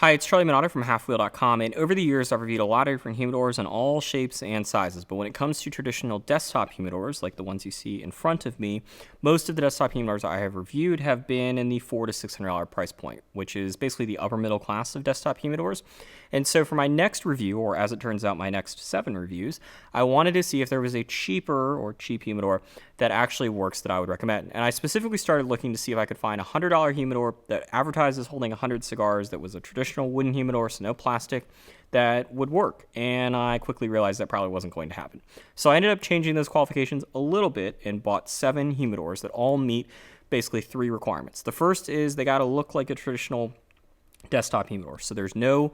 Hi, it's Charlie Minotter from halfwheel.com, and over the years I've reviewed a lot of different humidors in all shapes and sizes, but when it comes to traditional desktop humidors, like the ones you see in front of me, most of the desktop humidors I have reviewed have been in the $400 to $600 price point, which is basically the upper middle class of desktop humidors. And so for my next review, or as it turns out, my next 7 reviews, I wanted to see if there was a cheaper or cheap humidor that actually works that I would recommend. And I specifically started looking to see if I could find a $100 humidor that advertises holding 100 cigars, that was a traditional wooden humidor, so no plastic, that would work. And I quickly realized that probably wasn't going to happen. So I ended up changing those qualifications a little bit and bought 7 humidors that all meet basically 3 requirements. The first is they got to look like a traditional desktop humidor. So there's no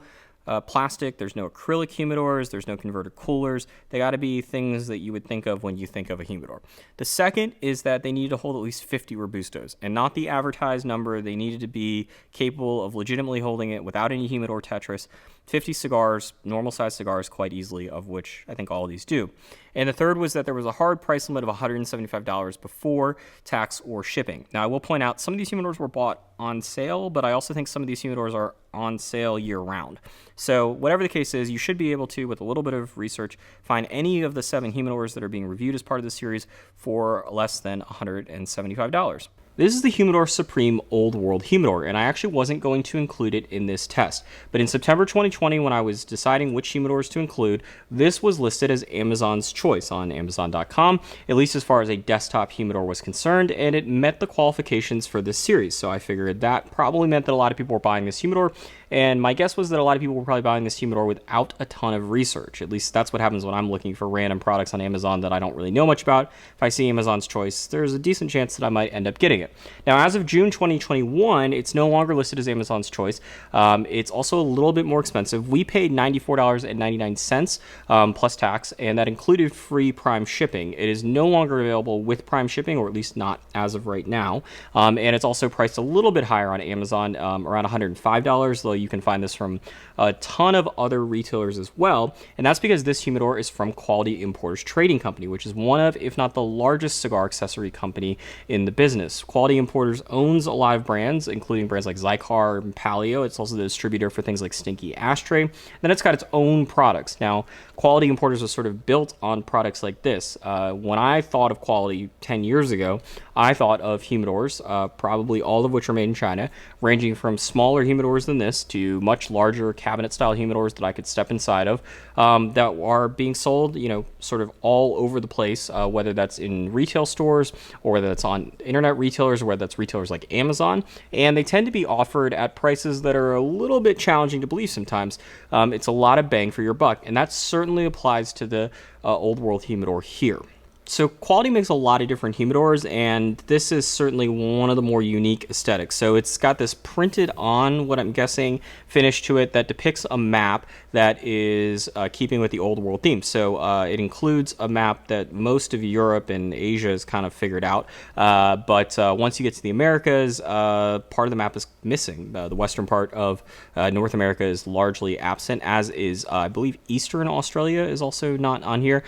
plastic, there's no acrylic humidors, there's no converter coolers. They got to be things that you would think of when you think of a humidor. The second is that they need to hold at least 50 Robustos, and not the advertised number. They needed to be capable of legitimately holding it without any humidor Tetris. 50 cigars, normal size cigars, quite easily, of which I think all of these do. And the third was that there was a hard price limit of $175 before tax or shipping. Now, I will point out some of these humidors were bought on sale, but I also think some of these humidors are on sale year-round. So whatever the case is, you should be able to, with a little bit of research, find any of the 7 humidors that are being reviewed as part of the series for less than $175. This is the Humidor Supreme Old World Humidor, and I actually wasn't going to include it in this test. But in September 2020, when I was deciding which humidors to include, this was listed as Amazon's choice on Amazon.com, at least as far as a desktop humidor was concerned, and it met the qualifications for this series. So I figured that probably meant that a lot of people were buying this humidor, and my guess was that a lot of people were probably buying this humidor without a ton of research. At least that's what happens when I'm looking for random products on Amazon that I don't really know much about. If I see Amazon's choice, there's a decent chance that I might end up getting it. Now, as of June 2021, it's no longer listed as Amazon's choice. It's also a little bit more expensive. We paid $94.99 plus tax, and that included free Prime shipping. It is no longer available with Prime shipping, or at least not as of right now. And it's also priced a little bit higher on Amazon, around $105, though you can find this from a ton of other retailers as well. And that's because this humidor is from Quality Importers Trading Company, which is one of, if not the largest cigar accessory company in the business. Quality Importers owns a lot of brands, including brands like Zycar and Palio. It's also the distributor for things like Stinky Ashtray. Then it's got its own products. Now, Quality Importers was sort of built on products like this. When I thought of Quality 10 years ago, I thought of humidors, probably all of which are made in China, ranging from smaller humidors than this to much larger cabinet-style humidors that I could step inside of, that are being sold, sort of all over the place, whether that's in retail stores or whether that's on internet retailers or whether that's retailers like Amazon. And they tend to be offered at prices that are a little bit challenging to believe sometimes. It's a lot of bang for your buck, and that certainly applies to the Old World humidor here. So Quality makes a lot of different humidors, and this is certainly one of the more unique aesthetics. So it's got this printed on, what I'm guessing, finish to it that depicts a map that is keeping with the Old World theme. So it includes a map that most of Europe and Asia has kind of figured out. But once you get to the Americas, part of the map is missing. The western part of North America is largely absent, as is, I believe, Eastern Australia is also not on here.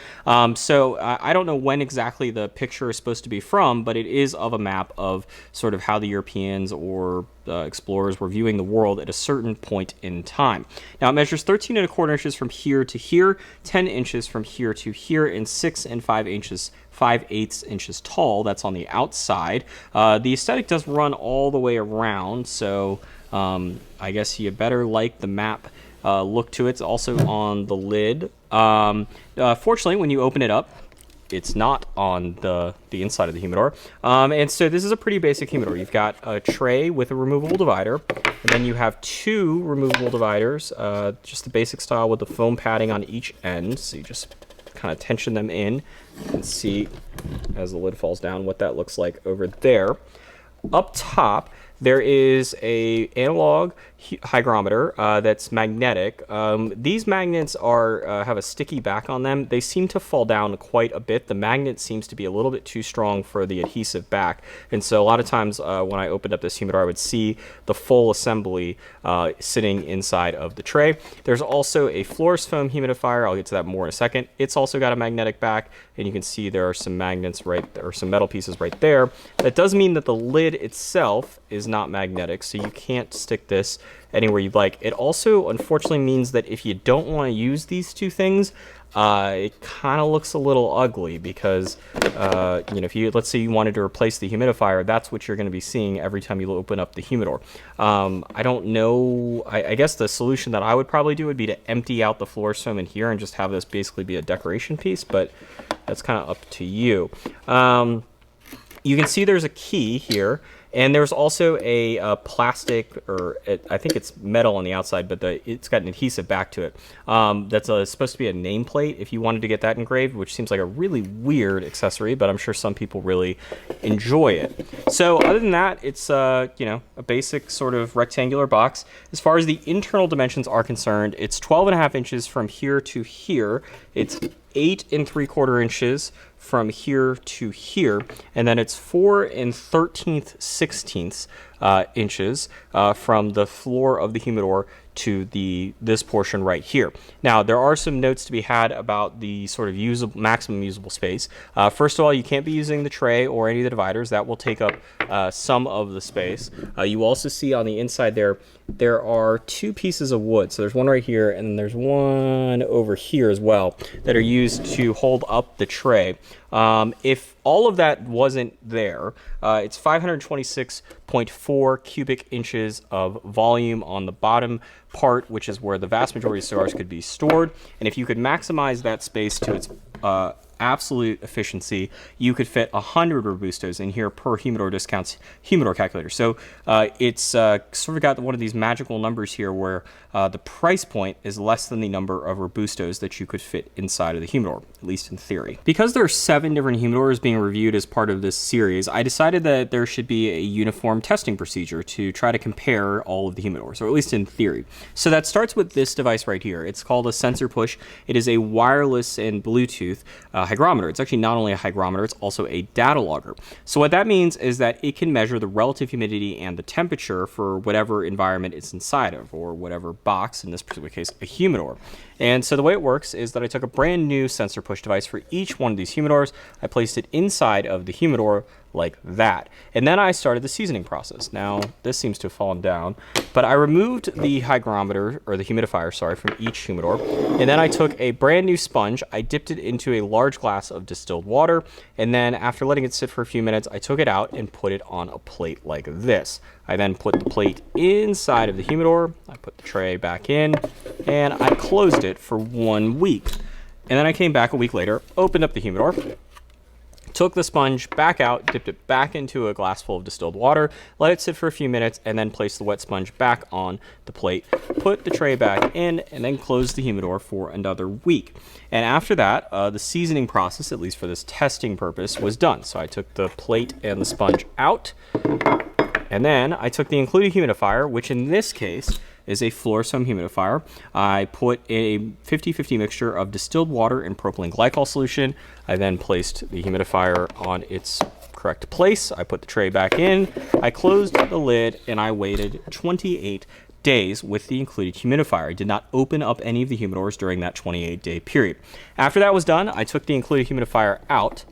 So I don't know when exactly the picture is supposed to be from, but it is of a map of sort of how the Europeans or explorers were viewing the world at a certain point in time. Now, it measures 13 1/4 inches from here to here, 10 inches from here to here, and 6 5/8 inches tall. That's on the outside. The aesthetic does run all the way around, so I guess you better like the map look to it. It's also on the lid. Fortunately, when you open it up, it's not on the inside of the humidor. And so this is a pretty basic humidor. You've got a tray with a removable divider, and then you have 2 removable dividers, just the basic style with the foam padding on each end. So you just kind of tension them in. You can see as the lid falls down what that looks like over there. Up top, there is a analog hygrometer that's magnetic. These magnets have a sticky back on them. They seem to fall down quite a bit. The magnet seems to be a little bit too strong for the adhesive back, and so a lot of times when I opened up this humidor, I would see the full assembly sitting inside of the tray. There's also a Flores foam humidifier. I'll get to that more in a second. It's also got a magnetic back, and you can see there are some magnets right there, or some metal pieces right there. That does mean that the lid itself is not magnetic, so you can't stick this anywhere you'd like. It also, unfortunately, means that if you don't want to use these two things, it kind of looks a little ugly because, if let's say you wanted to replace the humidifier, that's what you're going to be seeing every time you open up the humidor. I don't know. I guess the solution that I would probably do would be to empty out the floor foam in here and just have this basically be a decoration piece, but that's kind of up to you. You can see there's a key here. And there's also a plastic, I think it's metal on the outside, but it's got an adhesive back to it. That's supposed to be a nameplate if you wanted to get that engraved, which seems like a really weird accessory, but I'm sure some people really enjoy it. So other than that, it's a basic sort of rectangular box. As far as the internal dimensions are concerned, it's 12.5 inches from here to here. It's 8 3/4 inches from here to here, and then it's 4 13/16 inches from the floor of the humidor to this portion right here. Now, there are some notes to be had about the sort of maximum usable space. First of all, you can't be using the tray or any of the dividers. That will take up some of the space. You also see on the inside there are 2 pieces of wood. So there's one right here, and then there's one over here as well that are used to hold up the tray. If all of that wasn't there, it's 526.4 cubic inches of volume on the bottom part, which is where the vast majority of cigars could be stored. And if you could maximize that space to its absolute efficiency, you could fit 100 Robustos in here per Humidor Discount's Humidor calculator. So it's sort of got one of these magical numbers here where the price point is less than the number of Robustos that you could fit inside of the humidor, at least in theory. Because there are 7 different humidors being reviewed as part of this series, I decided that there should be a uniform testing procedure to try to compare all of the humidors, or at least in theory. So that starts with this device right here. It's called a sensor push. It is a wireless and Bluetooth hygrometer. It's actually not only a hygrometer, it's also a data logger. So what that means is that it can measure the relative humidity and the temperature for whatever environment it's inside of, or whatever box, in this particular case, a humidor. And so the way it works is that I took a brand new sensor push device for each one of these humidors. I placed it inside of the humidor like that. And then I started the seasoning process. Now, this seems to have fallen down, but I removed the hygrometer, or the humidifier, sorry, from each humidor. And then I took a brand new sponge, I dipped it into a large glass of distilled water, and then after letting it sit for a few minutes, I took it out and put it on a plate like this. I then put the plate inside of the humidor, I put the tray back in, and I closed it for 1 week. And then I came back a week later, opened up the humidor, took the sponge back out, dipped it back into a glass full of distilled water, let it sit for a few minutes, and then placed the wet sponge back on the plate, put the tray back in, and then closed the humidor for another week. And after that, the seasoning process, at least for this testing purpose, was done. So I took the plate and the sponge out, and then I took the included humidifier, which in this case is a floor foam humidifier. I put a 50-50 mixture of distilled water and propylene glycol solution. I then placed the humidifier on its correct place. I put the tray back in, I closed the lid, and I waited 28 days with the included humidifier. I did not open up any of the humidors during that 28-day period. After that was done, I took the included humidifier out.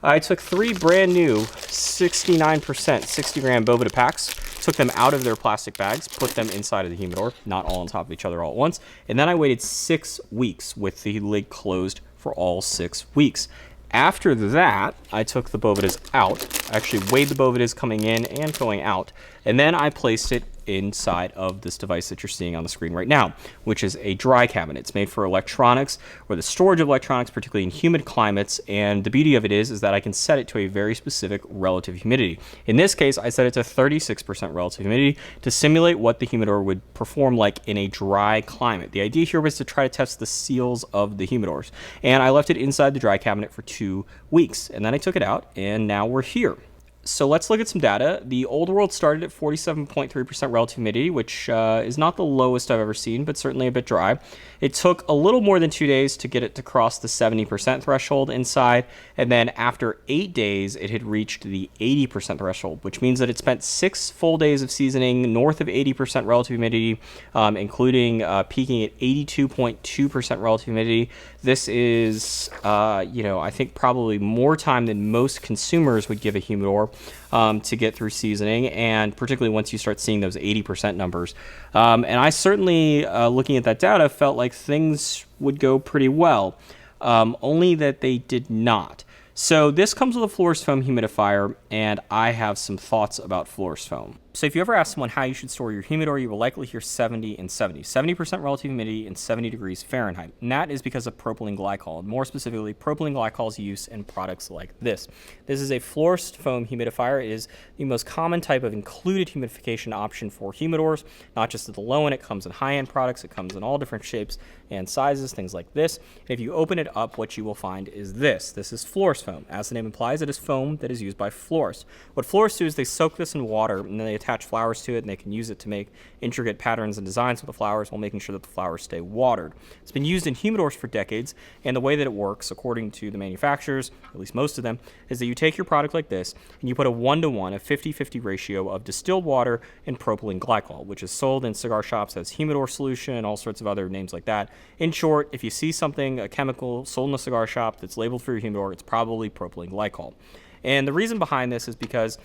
I took 3 brand new 69% 60 gram Bovedal packs, took them out of their plastic bags, put them inside of the humidor, not all on top of each other all at once, and then I waited 6 weeks with the lid closed for all 6 weeks. After that, I took the Bovedas out. I actually weighed the Bovedas coming in and going out, and then I placed it inside of this device that you're seeing on the screen right now, which is a dry cabinet. It's made for electronics, or the storage of electronics, particularly in humid climates, and the beauty of it is that I can set it to a very specific relative humidity. In this case, I set it to 36% relative humidity to simulate what the humidor would perform like in a dry climate. The idea here was to try to test the seals of the humidors, and I left it inside the dry cabinet for 2 weeks, and then I took it out, and now we're here. So let's look at some data. The Old World started at 47.3% relative humidity, which is not the lowest I've ever seen, but certainly a bit dry. It took a little more than 2 days to get it to cross the 70% threshold inside, and then after 8 days, it had reached the 80% threshold, which means that it spent 6 full days of seasoning north of 80% relative humidity, including peaking at 82.2% relative humidity. This is, I think probably more time than most consumers would give a humidor. to get through seasoning, and particularly once you start seeing those 80% numbers. And I certainly, looking at that data, felt like things would go pretty well, only that they did not. So this comes with a Florist Foam humidifier, and I have some thoughts about Florist Foam. So if you ever ask someone how you should store your humidor, you will likely hear 70 and 70. 70% relative humidity and 70 degrees Fahrenheit. And that is because of propylene glycol, and more specifically, propylene glycol's use in products like this. This is a Florist Foam humidifier. It is the most common type of included humidification option for humidors, not just at the low end. It comes in high-end products. It comes in all different shapes and sizes, things like this. And if you open it up, what you will find is this. This is Florist Foam. As the name implies, it is foam that is used by florists. What florists do is they soak this in water, and then they attach flowers to it, and they can use it to make intricate patterns and designs with the flowers while making sure that the flowers stay watered. It's been used in humidors for decades, and the way that it works, according to the manufacturers, at least most of them, is that you take your product like this, and you put a 1-to-1, a 50-50 ratio of distilled water and propylene glycol, which is sold in cigar shops as humidor solution and all sorts of other names like that. In short, if you see something, a chemical sold in a cigar shop that's labeled for your humidor, it's probably propylene glycol. And the reason behind this is because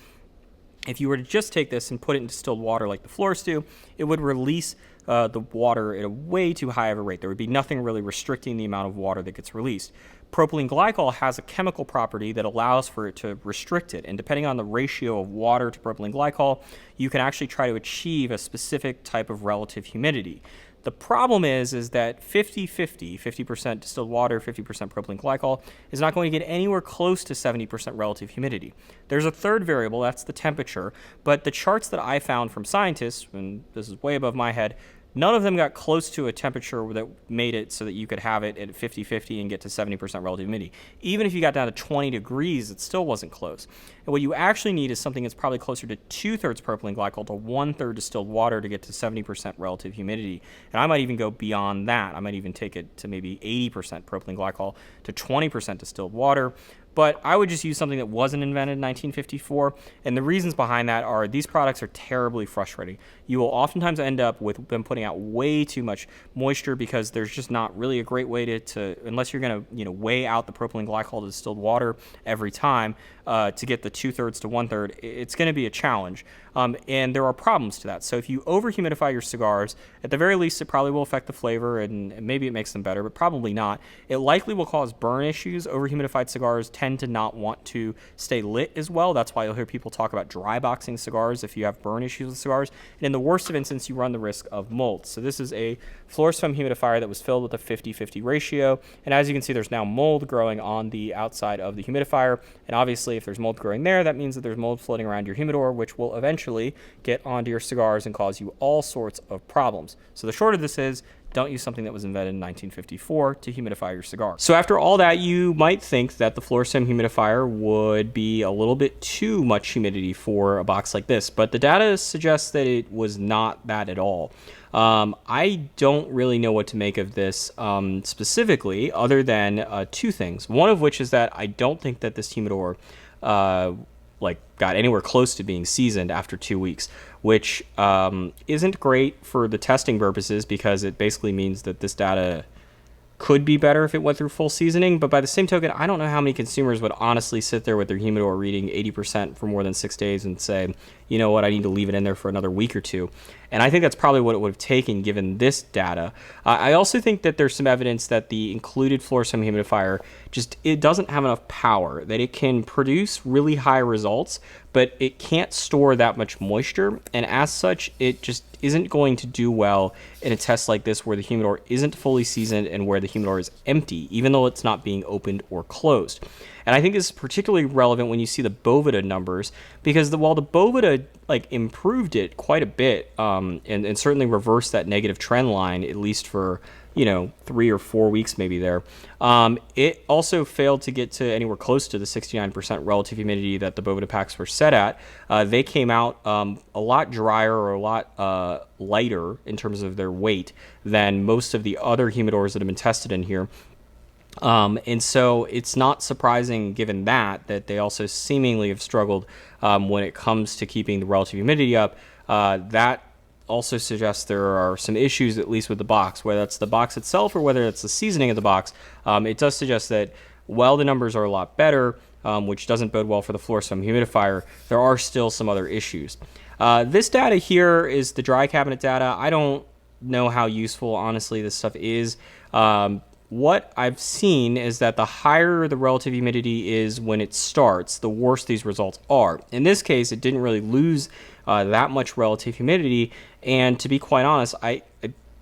if you were to just take this and put it in distilled water like the florists do, it would release the water at a way too high of a rate. There would be nothing really restricting the amount of water that gets released. Propylene glycol has a chemical property that allows for it to restrict it, and depending on the ratio of water to propylene glycol, you can actually try to achieve a specific type of relative humidity. The problem is that 50-50, 50% distilled water, 50% propylene glycol, is not going to get anywhere close to 70% relative humidity. There's a third variable, that's the temperature, but the charts that I found from scientists, and this is way above my head, none of them got close to a temperature that made it so that you could have it at 50-50 and get to 70% relative humidity. Even if you got down to 20 degrees, it still wasn't close. And what you actually need is something that's probably closer to 2/3 propylene glycol to 1/3 distilled water to get to 70% relative humidity. And I might even go beyond that. I might even take it to maybe 80% propylene glycol to 20% distilled water. But I would just use something that wasn't invented in 1954, and the reasons behind that are these products are terribly frustrating. You will oftentimes end up with them putting out way too much moisture because there's just not really a great way to unless you're going to weigh out the propylene glycol to distilled water every time to get the 2/3 to 1/3, it's going to be a challenge. And there are problems to that. So if you over-humidify your cigars, at the very least, it probably will affect the flavor, and maybe it makes them better, but probably not. It likely will cause burn issues. Over-humidified cigars tend to not want to stay lit as well. That's why you'll hear people talk about dry boxing cigars if you have burn issues with cigars. And in the worst of instances, you run the risk of mold. So this is a Florist Foam humidifier that was filled with a 50-50 ratio. And as you can see, there's now mold growing on the outside of the humidifier. And obviously, if there's mold growing there, that means that there's mold floating around your humidor, which will eventually get onto your cigars and cause you all sorts of problems. So the short of this is, don't use something that was invented in 1954 to humidify your cigar. So after all that, you might think that the Florist Foam humidifier would be a little bit too much humidity for a box like this, but the data suggests that it was not that at all. I don't really know what to make of this specifically, other than two things. One of which is that I don't think that this humidor got anywhere close to being seasoned after 2 weeks, which isn't great for the testing purposes because it basically means that this data could be better if it went through full seasoning. But by the same token, I don't know how many consumers would honestly sit there with their humidor reading 80% for more than 6 days and say, you know what, I need to leave it in there for another week or two. And I think that's probably what it would have taken given this data. I also think that there's some evidence that the included Florist Foam humidifier it doesn't have enough power, that it can produce really high results, but it can't store that much moisture. And as such, it just isn't going to do well in a test like this where the humidor isn't fully seasoned and where the humidor is empty, even though it's not being opened or closed. And I think this is particularly relevant when you see the Bovedal numbers, because while the Bovedal improved it quite a bit and certainly reversed that negative trend line, at least for 3 or 4 weeks maybe there, it also failed to get to anywhere close to the 69% relative humidity that the Bovedal packs were set at. They came out a lot drier or a lot lighter in terms of their weight than most of the other humidors that have been tested in here. And so it's not surprising, given that they also seemingly have struggled when it comes to keeping the relative humidity up. That also suggests there are some issues, at least with the box, whether it's the box itself or whether it's the seasoning of the box. It does suggest that while the numbers are a lot better, which doesn't bode well for the floor foam humidifier, there are still some other issues. This data here is the dry cabinet data. I don't know how useful, honestly, this stuff is. What I've seen is that the higher the relative humidity is when it starts, the worse these results are. In this case, it didn't really lose that much relative humidity, and to be quite honest,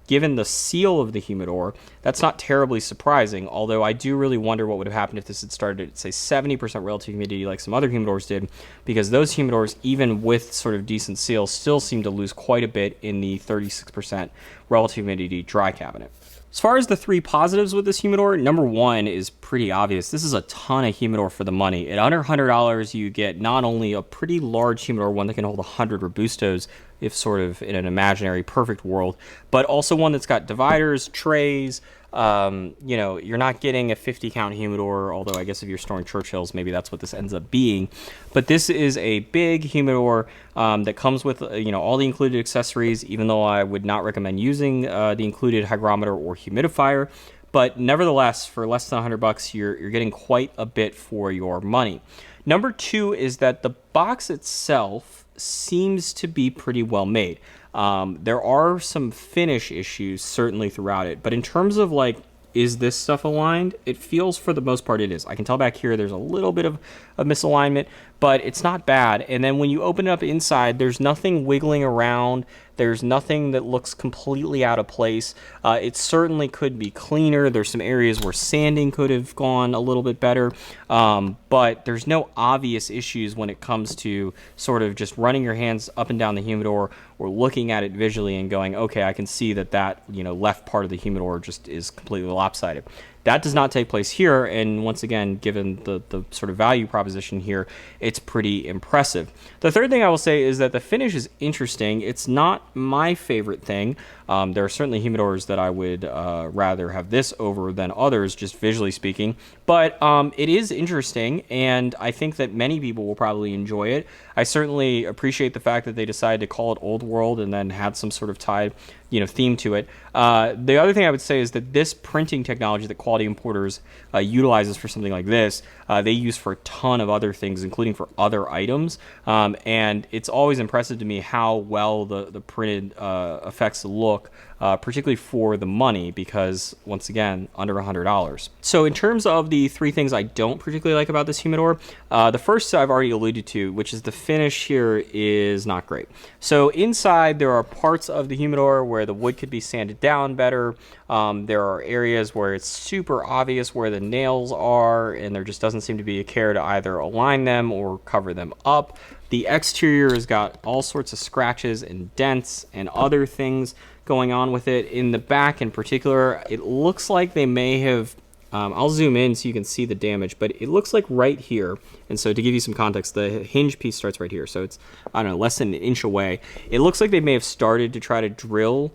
given the seal of the humidor, that's not terribly surprising, although I do really wonder what would have happened if this had started at, say, 70% relative humidity like some other humidors did, because those humidors, even with sort of decent seal, still seem to lose quite a bit in the 36% relative humidity dry cabinet. As far as the three positives with this humidor, number one is pretty obvious. This is a ton of humidor for the money. At under $100, you get not only a pretty large humidor, one that can hold 100 Robustos, if sort of in an imaginary perfect world, but also one that's got dividers, trays. You know, you're not getting a 50 count humidor, although I guess if you're storing Churchills, maybe that's what this ends up being. But this is a big humidor that comes with, you know, all the included accessories, even though I would not recommend using the included hygrometer or humidifier. But nevertheless, for less than $100, you're getting quite a bit for your money. Number two is that the box itself seems to be pretty well made. There are some finish issues certainly throughout it, but in terms of like, is this stuff aligned? It feels for the most part it is. I can tell back here there's a little bit of a misalignment, but it's not bad. And then when you open it up inside, there's nothing wiggling around. There's nothing that looks completely out of place. It certainly could be cleaner. There's some areas where sanding could have gone a little bit better, but there's no obvious issues when it comes to sort of just running your hands up and down the humidor or looking at it visually and going, okay, I can see that you know, left part of the humidor just is completely lopsided. That does not take place here, and once again, given the sort of value proposition here, it's pretty impressive. The third thing I will say is that the finish is interesting. It's not my favorite thing. There are certainly humidors that I would rather have this over than others, just visually speaking, but it is interesting, and I think that many people will probably enjoy it. I certainly appreciate the fact that they decided to call it Old World and then had some sort of tied, you know, theme to it. The other thing I would say is that this printing technology that Quality Importers utilizes for something like this, they use for a ton of other things, including for other items, and it's always impressive to me how well the printed effects look, particularly for the money, because once again, under $100. So in terms of the three things I don't particularly like about this humidor, the first I've already alluded to, which is the finish here is not great. So inside there are parts of the humidor where the wood could be sanded down better. There are areas where it's super obvious where the nails are, and there just doesn't seem to be a care to either align them or cover them up. The exterior has got all sorts of scratches and dents and other things going on with it. In the back in particular, it looks like they may have, I'll zoom in so you can see the damage, but it looks like right here, and so to give you some context, the hinge piece starts right here, so it's, I don't know, less than an inch away. It looks like they may have started to try to drill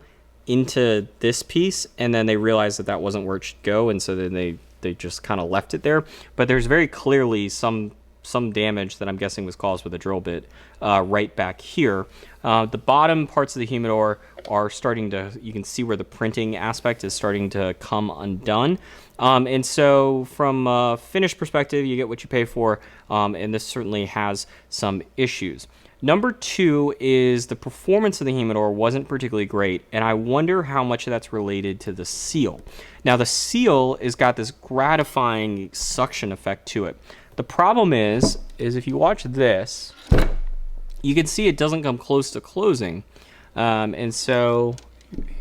into this piece, and then they realized that that wasn't where it should go, and so then they just kind of left it there. But there's very clearly some damage that I'm guessing was caused with a drill bit right back here. The bottom parts of the humidor are starting to, you can see where the printing aspect is starting to come undone. And so from a finish perspective, you get what you pay for, and this certainly has some issues. Number two is the performance of the humidor wasn't particularly great, and I wonder how much of that's related to the seal. Now, the seal has got this gratifying suction effect to it. The problem is if you watch this, you can see it doesn't come close to closing. And so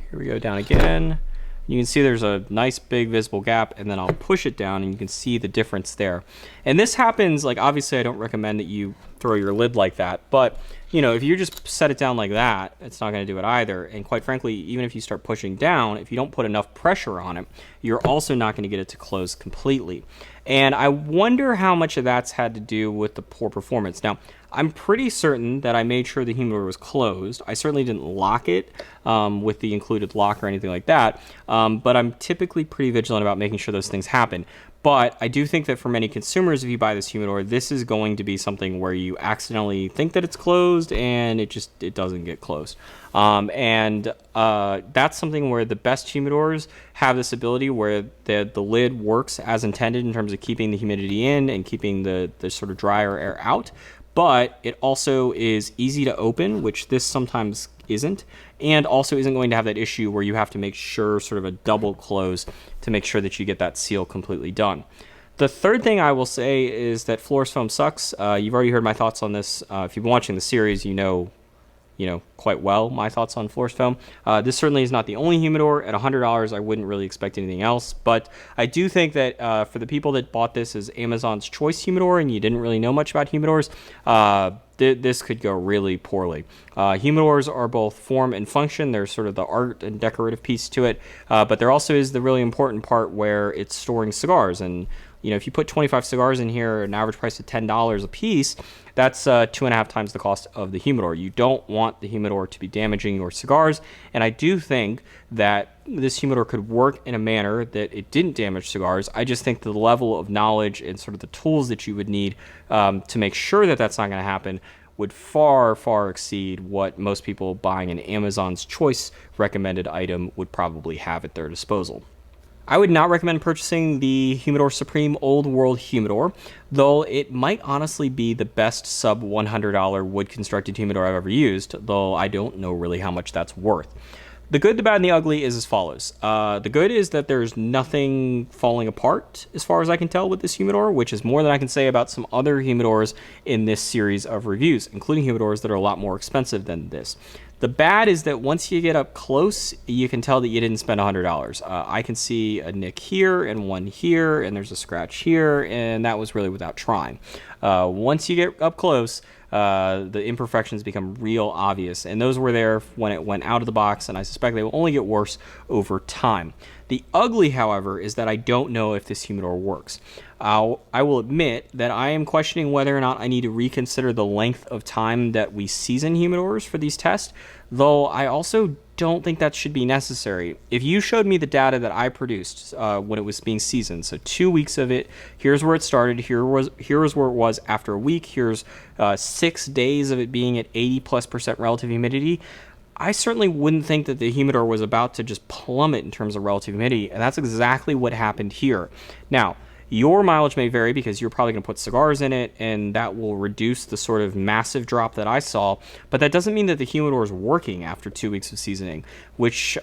here we go down again. You can see there's a nice big visible gap, and then I'll push it down and you can see the difference there. And this happens, like, obviously I don't recommend that you throw your lid like that, but you know, if you just set it down like that, it's not going to do it either. And quite frankly, even if you start pushing down, if you don't put enough pressure on it, you're also not going to get it to close completely. And I wonder how much of that's had to do with the poor performance. Now, I'm pretty certain that I made sure the humidor was closed. I certainly didn't lock it with the included lock or anything like that, but I'm typically pretty vigilant about making sure those things happen. But I do think that for many consumers, if you buy this humidor, this is going to be something where you accidentally think that it's closed and it doesn't get closed. That's something where the best humidors have this ability where the lid works as intended in terms of keeping the humidity in and keeping the sort of drier air out. But it also is easy to open, which this sometimes isn't, and also isn't going to have that issue where you have to make sure sort of a double close to make sure that you get that seal completely done. The third thing I will say is that Florist foam sucks. You've already heard my thoughts on this. If you've been watching the series, you know quite well my thoughts on Florist foam. This certainly is not the only humidor. At $100, I wouldn't really expect anything else, but I do think that for the people that bought this as Amazon's choice humidor and you didn't really know much about humidors, this could go really poorly. Humidors are both form and function. There's sort of the art and decorative piece to it, but there also is the really important part where it's storing cigars. And if you put 25 cigars in here, an average price of $10 a piece, that's 2.5 times the cost of the humidor. You don't want the humidor to be damaging your cigars, and I do think that this humidor could work in a manner that it didn't damage cigars. I just think the level of knowledge and sort of the tools that you would need to make sure that that's not going to happen would far, far exceed what most people buying an Amazon's Choice recommended item would probably have at their disposal. I would not recommend purchasing the Humidor Supreme Old World humidor, though it might honestly be the best sub $100 wood constructed humidor I've ever used, though I don't know really how much that's worth. The good, the bad, and the ugly is as follows. The good is that there's nothing falling apart as far as I can tell with this humidor, which is more than I can say about some other humidors in this series of reviews, including humidors that are a lot more expensive than this. The bad is that once you get up close, you can tell that you didn't spend $100. I can see a nick here and one here, and there's a scratch here, and that was really without trying. Once you get up close, the imperfections become real obvious, and those were there when it went out of the box, and I suspect they will only get worse over time. The ugly, however, is that I don't know if this humidor works. I will admit that I am questioning whether or not I need to reconsider the length of time that we season humidors for these tests, though I also don't think that should be necessary. If you showed me the data that I produced when it was being seasoned, so 2 weeks of it, here's where it started, here's where it was after a week, here's 6 days of it being at 80+% relative humidity, I certainly wouldn't think that the humidor was about to just plummet in terms of relative humidity, and that's exactly what happened here. Now, your mileage may vary because you're probably going to put cigars in it, and that will reduce the sort of massive drop that I saw, but that doesn't mean that the humidor is working after 2 weeks of seasoning, which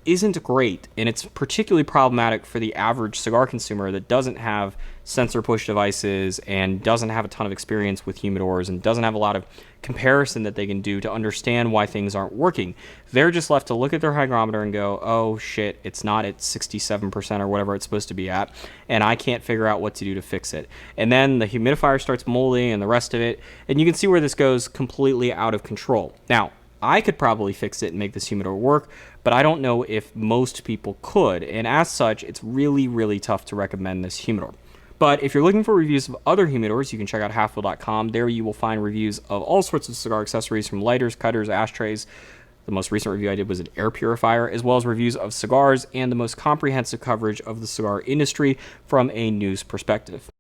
isn't great, and it's particularly problematic for the average cigar consumer that doesn't have sensor push devices and doesn't have a ton of experience with humidors and doesn't have a lot of comparison that they can do to understand why things aren't working. They're just left to look at their hygrometer and go, oh shit, it's not at 67% or whatever it's supposed to be at, and I can't figure out what to do to fix it. And then the humidifier starts molding and the rest of it, and you can see where this goes completely out of control. Now, I could probably fix it and make this humidor work, but I don't know if most people could, and as such, it's really, really tough to recommend this humidor. But if you're looking for reviews of other humidors, you can check out halfwheel.com. There you will find reviews of all sorts of cigar accessories, from lighters, cutters, ashtrays. The most recent review I did was an air purifier, as well as reviews of cigars and the most comprehensive coverage of the cigar industry from a news perspective.